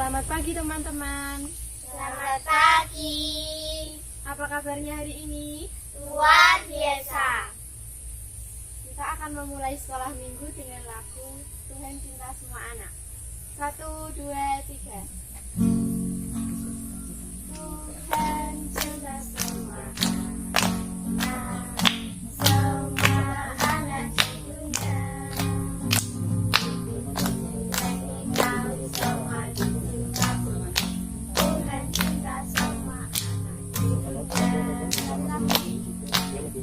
Selamat pagi teman-teman. Selamat pagi. Apa kabarnya hari ini? Luar biasa. Kita akan memulai sekolah minggu dengan lagu Tuhan Cinta Semua Anak. 1, 2, 3. Tuhan cinta semua anak, semua anak di dunia. Tuhan semua dicinta semua. Tuhan cinta semua anak di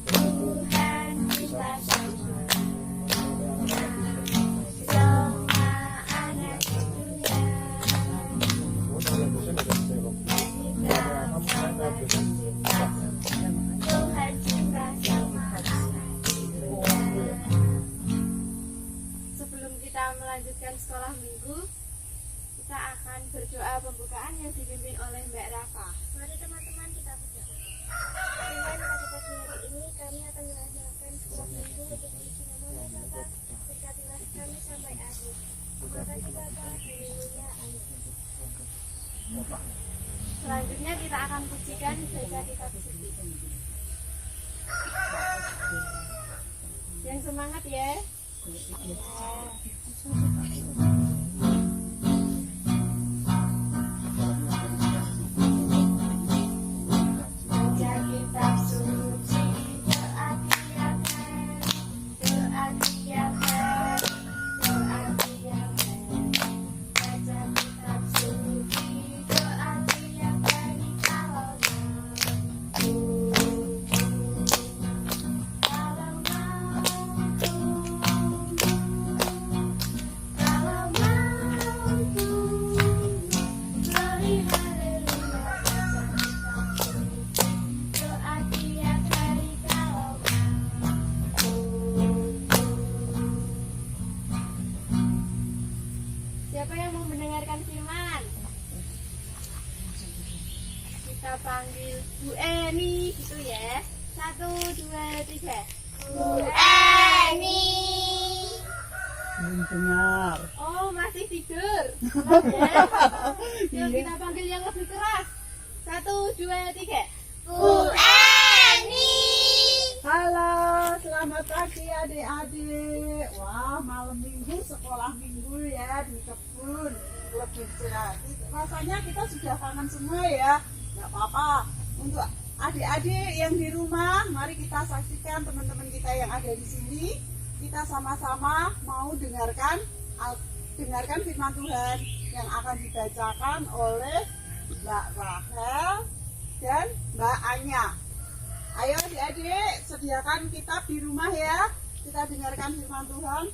dunia. Tuhan cinta semua anak, semua anak di dunia. Tuhan cinta semua anak di dunia. Sebelum kita melanjutkan sekolah minggu, kita akan berdoa pembukaan yang dipimpin oleh Mbak Rafa. Mari teman-teman kita berdoa. Tuhan, pada pagi hari ini kami akan melaksanakan sekolah minggu untuk menuju nama Bapa. Berkatilah kami sampai akhir. Terima kasih Bapa. Haleluya. Amin. Selanjutnya kita akan pujikan baca kitab suci. Yang semangat ya. Baca kitab suci, doa tiap hari, doa tiap hari, doa tiap hari. Baca kitab suci, doa tiap hari, kalau mampu, kalau mampu, kalau mampu. Glory haleluya, baca kitab suci, doa tiap hari, kalau mampu. Siapa yang mau mendengarkan firman? Kita panggil Bu Eni gitu ya. 1, 2, 3. Bu Eni. Belum dengar. Oh, masih tidur. Ya. Yuk kita panggil yang lebih keras. 1, 2, 3. Bu Eni. Halo, selamat pagi adik-adik. Wah, malam minggu, sekolah minggu ya di kebun. Lebih cerah. Rasanya kita sudah kangen semua ya. Gak apa-apa. Untuk adik-adik yang di rumah, mari kita saksikan teman-teman kita yang ada di sini. Kita sama-sama mau dengarkan firman Tuhan yang akan dibacakan oleh Mbak Rahel dan Mbak Anya. Ayo adik-adik, sediakan kitab di rumah ya. Kita dengarkan firman Tuhan.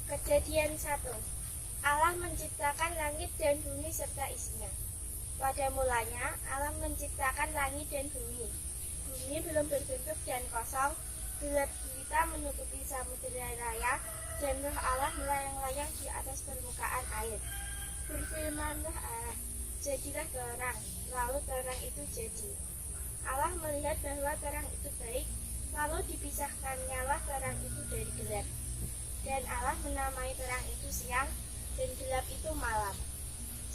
Kejadian 1. Allah menciptakan langit dan bumi serta isinya. Pada mulanya Allah menciptakan langit dan bumi. Bumi belum berbentuk dan kosong, gelap gulita menutupi samudera raya, dan roh Allah melayang-layang di atas permukaan air. Berfirmanlah Allah, jadilah terang, lalu terang itu jadi. Allah melihat bahwa terang itu baik, lalu dipisahkannyalah terang itu dari gelap. Dan Allah menamai terang itu siang, dan gelap itu malam.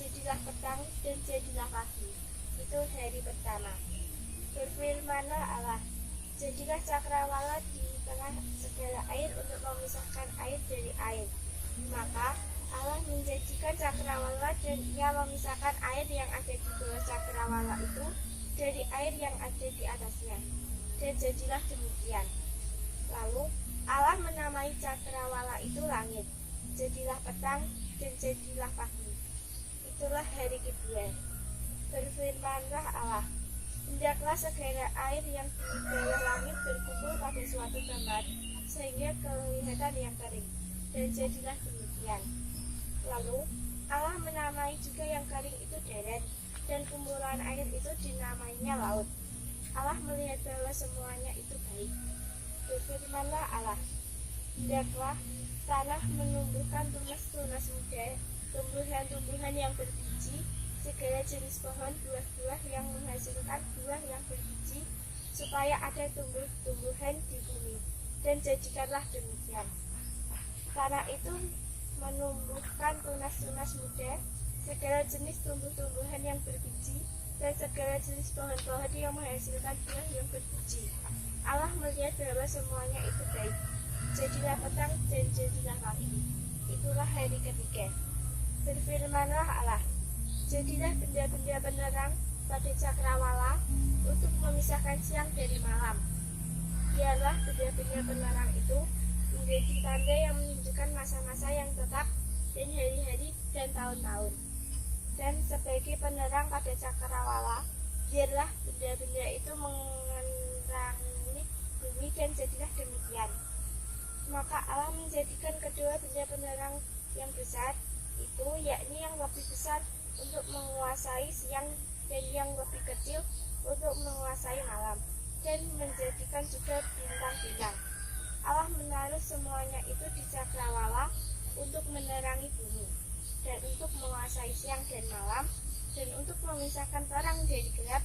Jadilah petang dan jadilah pagi. Itu hari pertama. Berfirmanlah Allah, jadilah cakrawala di tengah segala air untuk memisahkan air dari air. Maka Allah menjadikan cakrawala dan ia memisahkan air yang ada di bawah cakrawala itu dari air yang ada di atasnya. Dan jadilah demikian. Lalu Allah menamai cakrawala itu langit. Jadilah petang dan jadilah pagi. Itulah hari kedua. Berfirmanlah Allah, hendaklah segala air yang di bawah langit berkumpul pada suatu tempat, sehingga kelihatan yang kering. Dan jadilah demikian. Lalu Allah menamai juga yang kering itu darat, dan kumpulan air itu dinamainya laut. Allah melihat bahwa semuanya itu baik. Berfirmanlah Allah, hendaklah tanah menumbuhkan tunas-tunas muda, tumbuhan-tumbuhan yang berbiji, segala jenis pohon buah-buah yang menghasilkan buah yang berbiji, supaya ada tumbuh-tumbuhan di bumi. Dan jadikanlah demikian. Tanah itu menumbuhkan tunas-tunas muda, segala jenis tumbuh-tumbuhan yang berbiji, dan segala jenis pohon-pohon yang menghasilkan buah yang berbiji. Allah melihat bahwa semuanya itu baik. Jadilah petang dan jadilah pagi. Itulah hari ketiga. Berfirmanlah Allah, jadilah benda-benda penerang pada cakrawala untuk memisahkan siang dari malam. Biarlah benda-benda penerang itu menjadi tanda yang menunjukkan masa-masa yang tetap dan hari-hari dan tahun-tahun. Dan sebagai penerang pada cakrawala, biarlah benda-benda itu menerangi bumi dan jadilah demikian. Maka Allah menjadikan kedua benda penerang yang besar itu, yakni yang lebih besar untuk menguasai siang dan yang lebih kecil untuk menguasai malam, dan menjadikan juga bintang-bintang. Allah menaruh semuanya itu di cakrawala untuk menerangi bumi, dan untuk menguasai siang dan malam, dan untuk memisahkan terang dari gelap.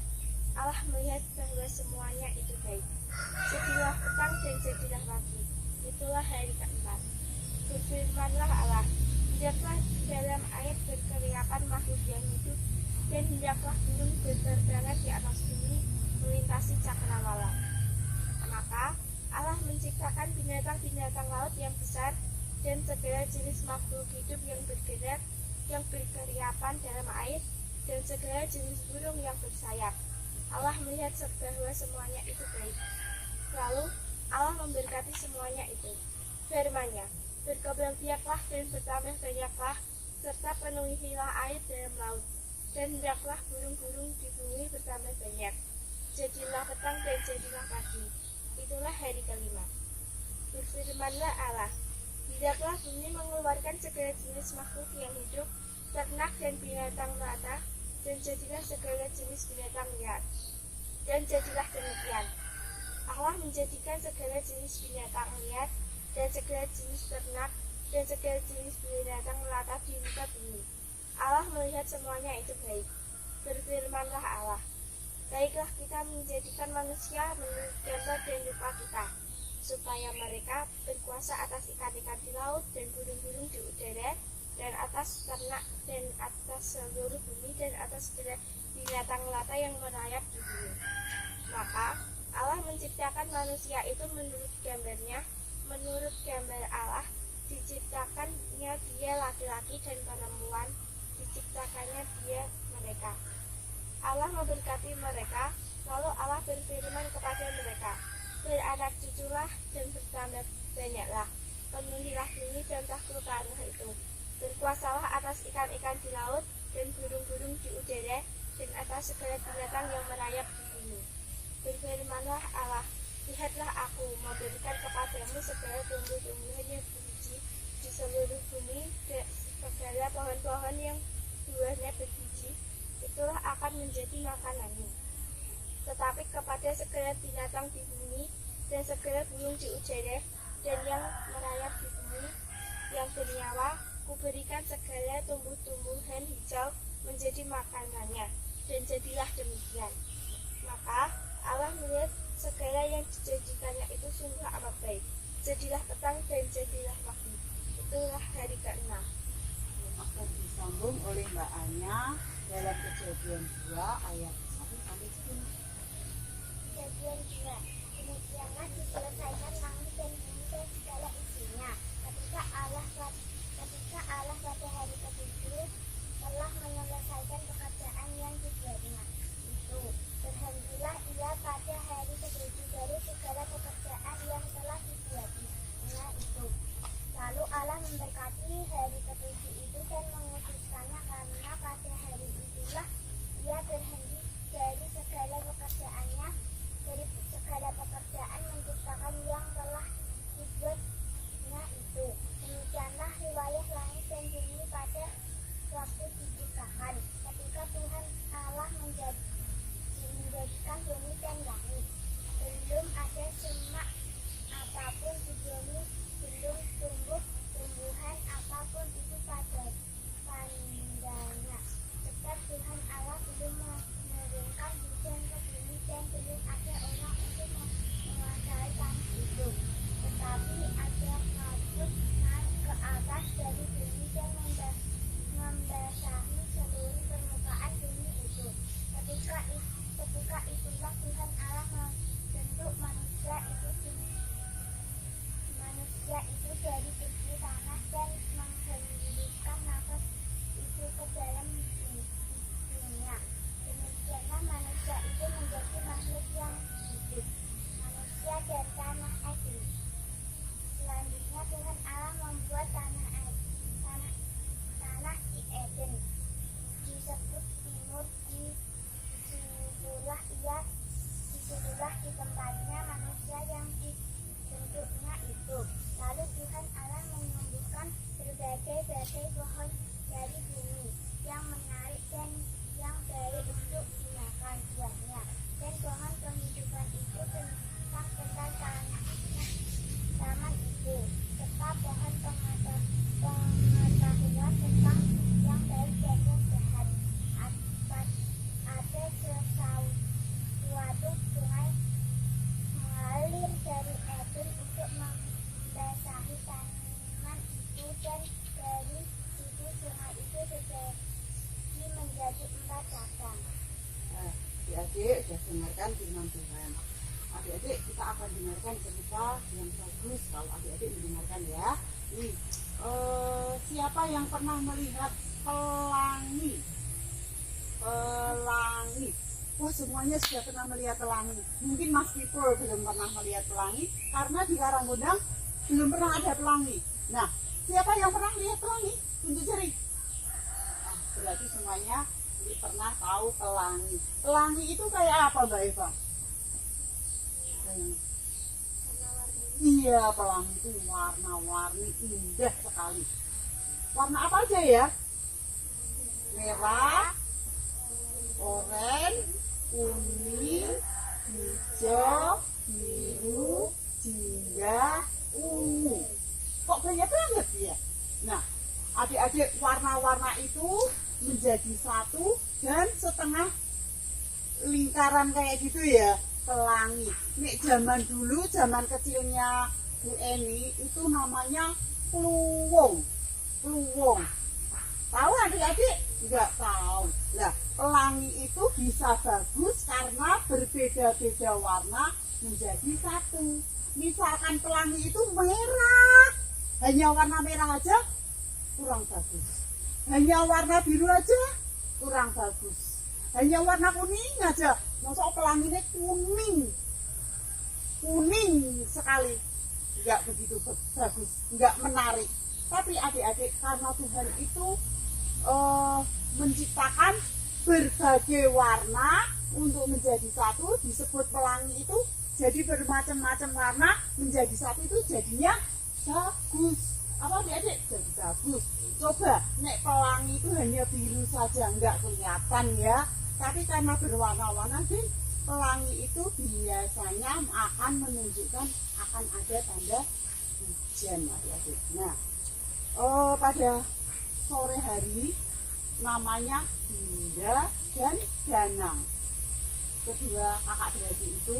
Allah melihat bahwa semuanya itu baik. Jadilah petang dan jadilah pagi. Itulah hari keempat. Berfirmanlah Allah, hendaklah dalam air berkeriapan makhluk yang hidup, dan hendaklah gunung berterbangan di atas bumi melintasi cakrawala. Maka Allah menciptakan binatang-binatang laut yang besar dan segala jenis makhluk hidup yang bergerak, yang berkeriapan dalam air, dan segala jenis burung yang bersayap. Allah melihat bahwa semuanya itu baik. Lalu Allah memberkati semuanya itu. Firman-Nya, berkembang biaklah dan bertambah banyaklah, serta penuhilah air dalam laut, dan hendaklah burung-burung di bumi bertambah banyak. Jadilah petang dan jadilah pagi. Itulah hari kelima. Berfirmanlah Allah, hendaklah bumi mengeluarkan segala jenis makhluk yang hidup, ternak dan binatang melata, dan jadilah segala jenis binatang liar. Dan jadilah demikian. Allah menjadikan segala jenis binatang liar, dan segala jenis ternak, dan segala jenis binatang melata di muka bumi. Allah melihat semuanya itu baik. Berfirmanlah Allah, baiklah kita menjadikan manusia menurut gambar dan rupa kita, supaya mereka berkuasa atas ikan-ikan di laut dan burung-burung di udara, dan atas ternak, dan atas seluruh bumi, dan atas segala binatang melata yang merayap di bumi. Maka Allah menciptakan manusia itu menurut gambarnya, menurut gambar Allah diciptakannya dia laki-laki dan perempuan, diciptakannya dia mereka. Allah memberkati mereka, lalu Allah berfirman kepada mereka, beranak cuculah dan bertambah banyaklah, penuhilah bumi dan taklukkanlah itu, berkuasalah atas ikan-ikan di laut dan burung-burung di udara, dan atas segala binatang yang merayap di bumi. Berfirmanlah Allah, lihatlah aku memberikan kepadamu segala tumbuh-tumbuhan yang berbiji di seluruh bumi, segala pohon-pohon yang buahnya berbiji, itulah akan menjadi makananmu. Tetapi kepada segala binatang di bumi, dan segala burung di udara, dan yang merayap di bumi, yang bernyawa, kuberikan segala tumbuh-tumbuhan hijau menjadi makanannya, dan jadilah demikian. Maka Allah melihat segala yang dijanjikannya itu sungguh amat baik. Jadilah petang dan jadilah pagi. Itulah hari ke-6. Akan disambung oleh Mbak Anya dalam Kejadian 2 ayat 1 sampai 10. Kejadian 2. Demikianlah diselesaikan langit dan bumi dan segala isinya. Ketika Allah pada hari ke-7 telah menyelesaikan pekerjaan yang dibuatnya. Itu berhentilah ia pada hari ke-7 dari segala pekerjaan yang telah dibuatnya itu. Lalu Allah memberkati hari ke-7 itu dan menguduskannya, karena pada hari itulah ia Tuhan. Adik-adik, kita akan dengarkan cerita yang bagus kalau adik-adik mendengarkan ya. Nih, siapa yang pernah melihat pelangi? Pelangi. Wah, semuanya sudah pernah melihat pelangi. Mungkin Mas Pipul belum pernah melihat pelangi karena di Karangondang belum pernah ada pelangi. Nah, siapa yang pernah melihat pelangi? Tunjuk jari. Nah, berarti semuanya pernah tahu pelangi. Pelangi itu kayak apa, Mbak Eva? Iya, pelangi itu warna-warni indah sekali. Warna apa aja ya? Merah, oranye, kuning, hijau, biru, jingga, ungu. Kok banyak banget ya? Nah, adik-adik, warna-warna itu menjadi satu dan setengah lingkaran kayak gitu ya, pelangi. Nek zaman dulu, zaman kecilnya Bu Eni itu namanya pluwung. Pluwung. Tahu adik-adik? Enggak tahu. Nah, pelangi itu bisa bagus karena berbeda-beda warna menjadi satu. Misalkan pelangi itu merah, hanya warna merah aja kurang bagus. Hanya warna biru aja kurang bagus. Hanya warna kuning aja, masa pelanginya kuning. Kuning sekali. Enggak begitu bagus, enggak menarik. Tapi adik-adik, karena Tuhan itu menciptakan berbagai warna untuk menjadi satu, disebut pelangi itu jadi bermacam-macam warna menjadi satu, itu jadinya bagus. Apa adik-adik? Jadi bagus. Coba nek pelangi itu hanya biru saja enggak kelihatan ya, tapi karena berwarna-warna dan pelangi itu biasanya akan menunjukkan akan ada tanda hujan adik-adik. Nah, pada sore hari namanya Dinda dan Danang. Kedua kakak beradik itu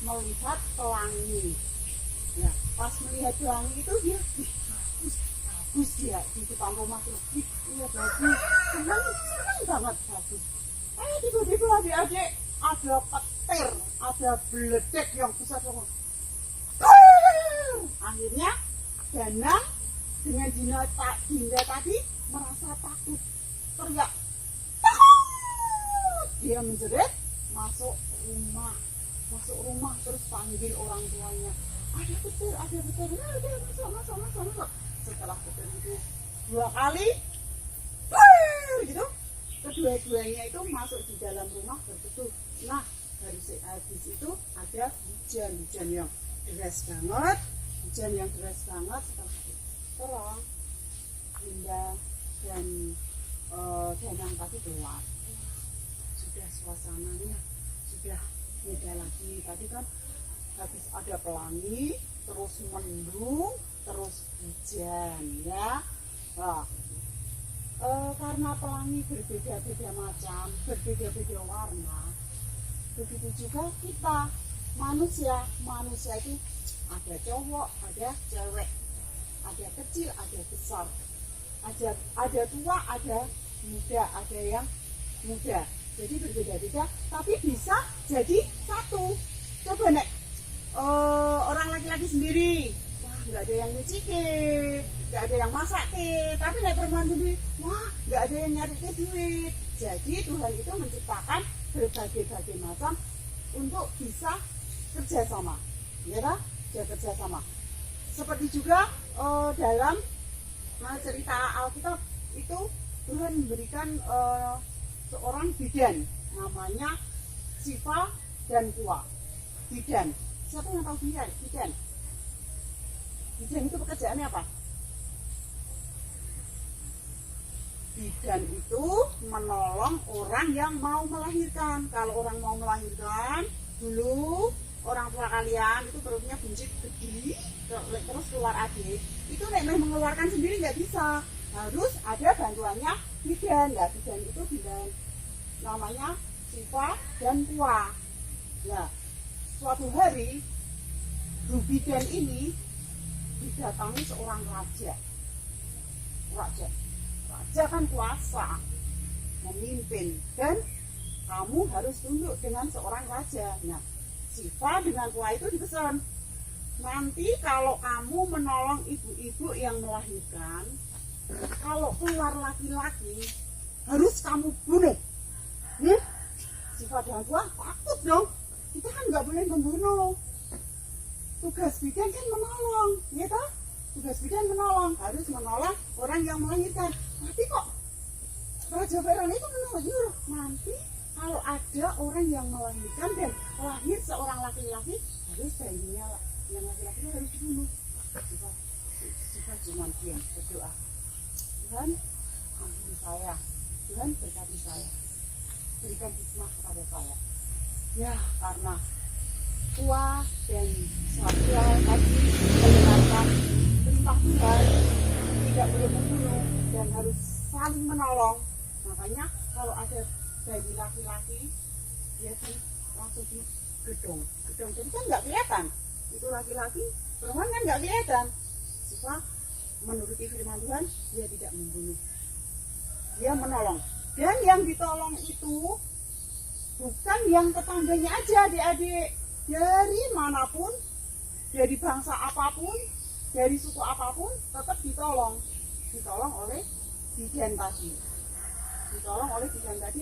melihat pelangi. Ya, pas melihat pelangi itu dia bagus dia di depan rumah tuh. Iya bagus, senang banget bagus. Tiba-tiba adik-adik ada petir, ada beledek yang besar banget. Akhirnya Danang dengan Dinda tadi merasa takut, teriak takut. Dia menjerit masuk rumah terus panggil orang tuanya. Ada petir. Nah, masuk. Setelah petir itu 2 kali, gitu, kedua-duanya itu masuk di dalam rumah berteduh. Nah, dari habis itu ada hujan yang deras banget, setelah terang, Dinda dan Danang tadi keluar. Sudah suasananya sudah beda lagi. Tadi kan habis ada pelangi, terus mendung, terus hujan ya. Nah, karena pelangi berbeda-beda macam, berbeda-beda warna, begitu juga kita manusia itu ada cowok, ada cewek, ada kecil, ada besar, ada tua, ada muda, ada yang muda. Jadi berbeda-beda, tapi bisa jadi satu. Coba nek orang laki-laki sendiri, wah nggak ada yang nyuci nggak ada yang masak tapi nek perempuan sendiri, wah nggak ada yang nyari duit. Jadi Tuhan itu menciptakan berbagai macam untuk bisa kerjasama, ya kan? Kerjasama. Seperti juga dalam cerita Alkitab itu Tuhan memberikan seorang bidan namanya Sifa dan Puah. Bidan. Siapa yang tahu bidan? Bidan itu pekerjaannya apa? Bidan itu menolong orang yang mau melahirkan. Kalau orang mau melahirkan, dulu orang tua kalian itu perutnya buncit gede, terus keluar adik, itu nek mengeluarkan sendiri nggak bisa, harus ada bantuannya bidan. Ya, bidan itu bidan namanya Sifa dan Puah. Nah, suatu hari Bu Bidan ini didatangi seorang raja kan kuasa, memimpin, dan kamu harus tunduk dengan seorang raja. Nah, Siva dengan Tua itu dipesan, nanti kalau kamu menolong ibu-ibu yang melahirkan, kalau keluar laki-laki harus kamu bunuh. Siva dan Tua takut dong, kita kan nggak boleh membunuh. Tugas bidan kan menolong, ya toh? Tugas bidan menolong, harus menolong orang yang melahirkan. Tapi kok Raja Baron itu nyuruh, nanti kalau ada orang yang melahirkan dan lahir seorang laki-laki, harus bayinya yang laki-laki itu harus dibunuh. Siva cuma diam berdoa, Tuhan ampuni saya, Tuhan berkati saya, berikan hikmah kepada saya. Ya, karena Tua dan Satya tadi mendengarkan perintah Tuhan, tidak boleh membunuh dan harus saling menolong. Makanya kalau ada bayi laki-laki, dia langsung di gedung jadi kan nggak kelihatan itu laki-laki, perempuan kan nggak kelihatan. Siva menuruti firman Tuhan, dia tidak membunuh, dia menolong. Dan yang ditolong itu bukan yang tetangganya aja, adik-adik, dari manapun, dari bangsa apapun, dari suku apapun, tetap ditolong oleh bidan tadi,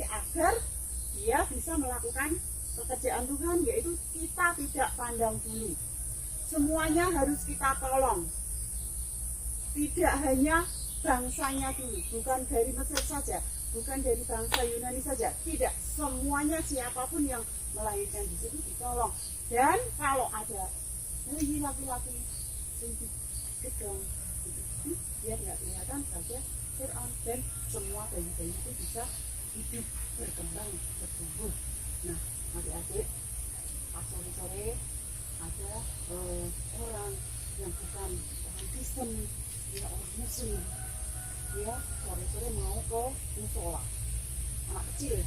agar dia bisa melakukan pekerjaan Tuhan, yaitu kita tidak pandang bulu, semuanya harus kita tolong, tidak hanya bangsanya dulu, bukan dari Mesir saja, bukan dari bangsa Yunani saja, tidak, semuanya siapapun yang melahirkan di situ ditolong. Dan kalau ada bayi laki-laki singkir gedong, biar nggak kelihatan saja Fir'aun, dan semua bayi-bayi itu bisa hidup, berkembang, bertumbuh. Nah, adik-adik, pas sore-sore ada orang yang bukan orang Kristen, dia orang Muslim, dia sore-sore mau ke musola. Anak kecil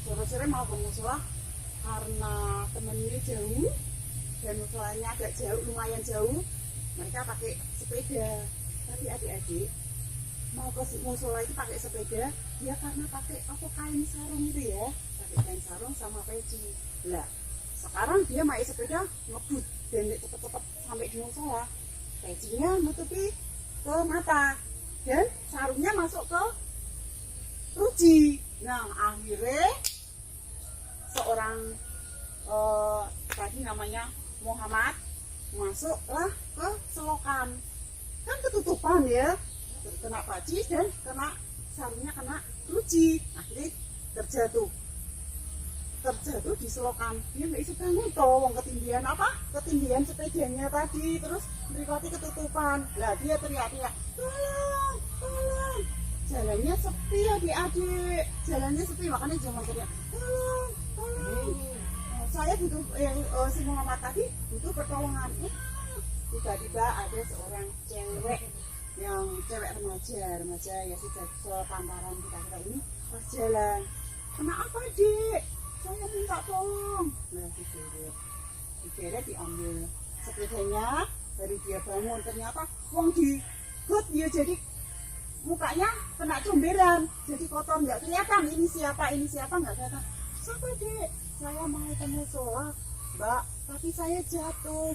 sore-sore mau ke musola karena temennya jauh dan musolanya agak jauh, lumayan jauh, mereka pakai sepeda. Tapi adik-adik mau ke musola itu pakai sepeda, dia karena pakai kain sarung itu ya, pakai kain sarung sama peci. Lah sekarang dia pakai sepeda ngebut dan cepet-cepet sampai di musola, pecinya nutupi ke mata dan sarungnya masuk ke ruji. Nah akhirnya seorang tadi namanya Muhammad masuklah ke selokan, kan ketutupan ya, kena paci dan kena sarungnya kena ruji, akhirnya terjatuh di selokan. Dia nggak bisa bangun toh, ketinggian sepedanya tadi, terus berikutnya ketutupan. Lah dia teriak-teriak, tolong, jalannya sepi adik-adik, makanya jangan teriak, tolong. Saya butuh si Muhammad tadi butuh pertolongan. Tiba-tiba ada seorang cewek remaja ya, sudah sepantaran kita ini pas jalan, kenapa Dek? Saya minta tolong. Nah digeret diambil sepedanya, dari dia bangun ternyata wong di got dia, jadi mukanya kena comberan, jadi kotor, nggak kelihatan ini siapa nggak kelihatan. Siapa Dek? Saya mau ke musola Mbak, tapi saya jatuh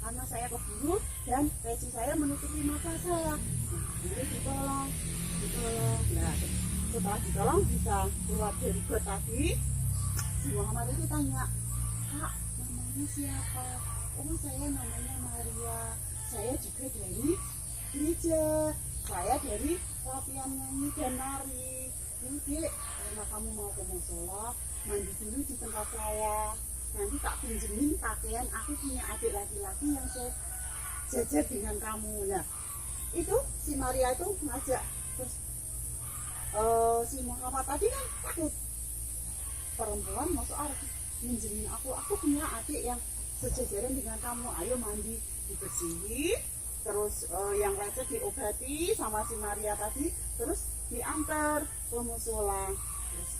karena saya keburu dan peci saya menutupi mata saya. Nah ini ditolong. Nah setelah ditolong bisa keluar dari got tadi, si Muhammad itu tanya, Kak namanya siapa? Oh saya namanya Maria, saya juga dari gereja, saya dari latihan nyanyi dan nari. Dek, karena kamu mau ke musola, mandi dulu di tempat saya, nanti tak pinjemin pakaian, aku punya adik laki-laki yang sejajar dengan kamu. Nah itu si Maria itu ngajak, terus si Muhammad tadi kan takut, perempuan masuk arah pinjemin aku punya adik yang sejajaran dengan kamu, ayo mandi, dibersihin, terus yang lecet diobati sama si Maria tadi, terus diantar ke musola. Terus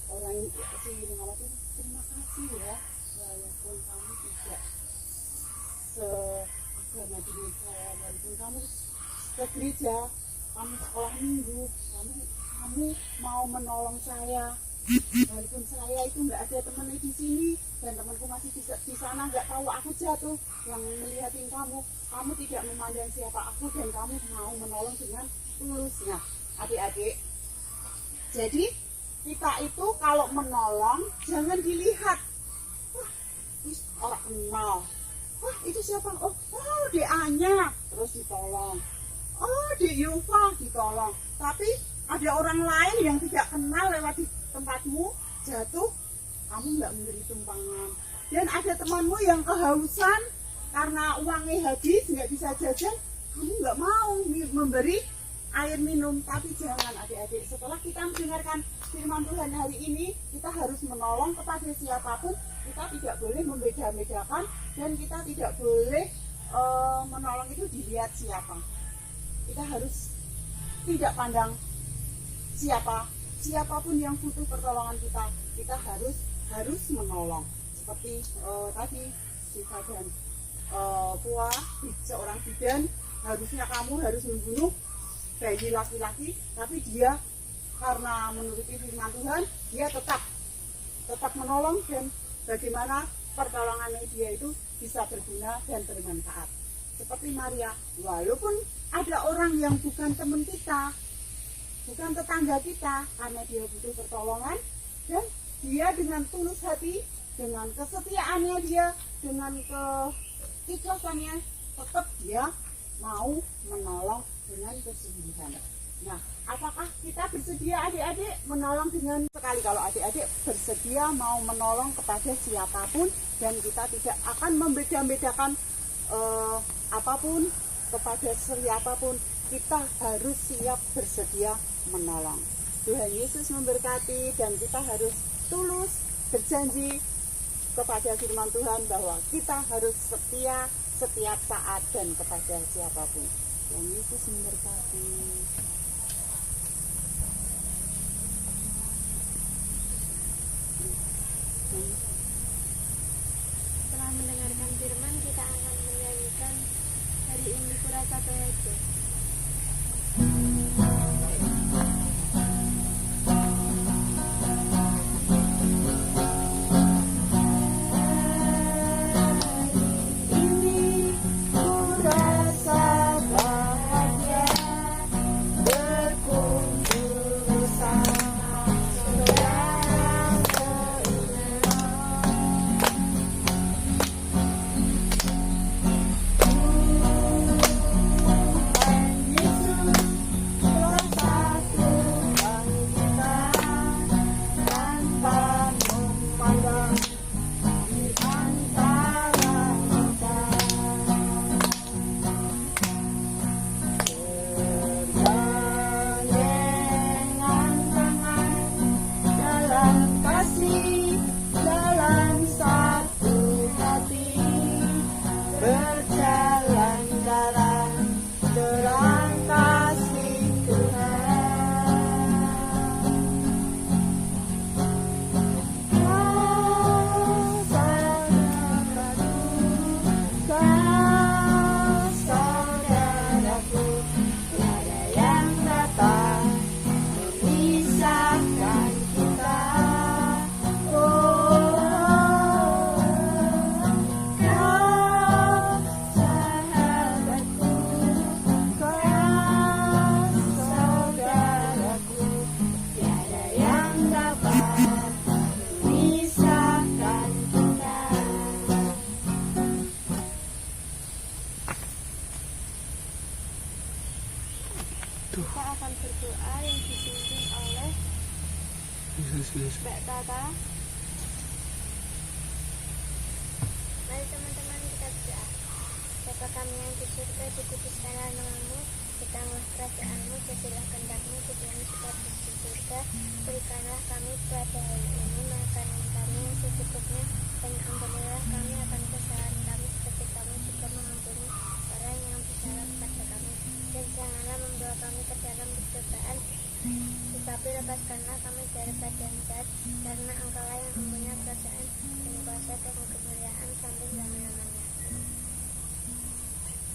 orang si Muhammad itu, terima kasih ya, walaupun kamu tidak seagama dengan saya, walaupun kamu ke gereja, kamu sekolah minggu, kamu mau menolong saya, Walaupun saya itu nggak ada temennya di sini dan temanku masih di sana nggak tahu aku jatuh, yang melihatin kamu tidak memandang siapa aku dan kamu mau menolong dengan tulusnya. Adik-adik, jadi kita itu kalau menolong jangan dilihat, wah orang kenal, wah itu siapa, oh DA-nya, terus ditolong, oh Dek Yufa ditolong. Tapi ada orang lain yang tidak kenal lewat di tempatmu jatuh, kamu nggak memberi tumpangan. Dan ada temanmu yang kehausan karena uangnya habis nggak bisa jajan, kamu nggak mau memberi air minum. Tapi jangan adik-adik, setelah kita mendengarkan firman Tuhan hari ini, kita harus menolong kepada siapapun. Kita tidak boleh membeda-bedakan dan kita tidak boleh menolong itu dilihat siapa. Kita harus tidak pandang siapapun yang butuh pertolongan kita harus menolong. Seperti tadi Siva dan Puah, seorang bidan, harusnya kamu harus membunuh bayi laki-laki, tapi dia karena menuruti firman Tuhan, dia tetap menolong, dan bagaimana pertolongannya dia itu bisa berguna dan bermanfaat. Seperti Maria, walaupun ada orang yang bukan teman kita, bukan tetangga kita, karena dia butuh pertolongan, dan dia dengan tulus hati, dengan kesetiaannya dia, dengan keikhlasannya, tetap dia mau menolong dengan kesungguhan. Nah, apakah kita bersedia adik-adik menolong dengan sekali? Kalau adik-adik bersedia mau menolong kepada siapapun, dan kita tidak akan membeda-bedakan apapun kepada siapapun, kita harus siap bersedia menolong. Tuhan Yesus memberkati, dan kita harus tulus berjanji kepada firman Tuhan bahwa kita harus setia setiap saat dan kepada siapapun. Tuhan Yesus memberkati. Setelah mendengarkan firman, kita akan menyanyikan Hari Ini Kurasa Bahagia. Kita akan berdoa yang dipimpin oleh Mbak Tata. Mari teman-teman kita berdoa. Bapa kami yang di surga, dikuduskanlah namamu, datanglah kerajaanmu, jadilah kehendakmu di bumi seperti di surga. Berikanlah kami pada hari ini makanan kami yang secukupnya, dan ampunilah kami akan kesalahan kami seperti kami juga mengampuni orang yang bersalah kepada kami. Dan janganlah membawa kami ke dalam pencobaan, tetapi lepaskanlah kami dari badan jahat, karena Engkaulah yang mempunyai kerajaan dan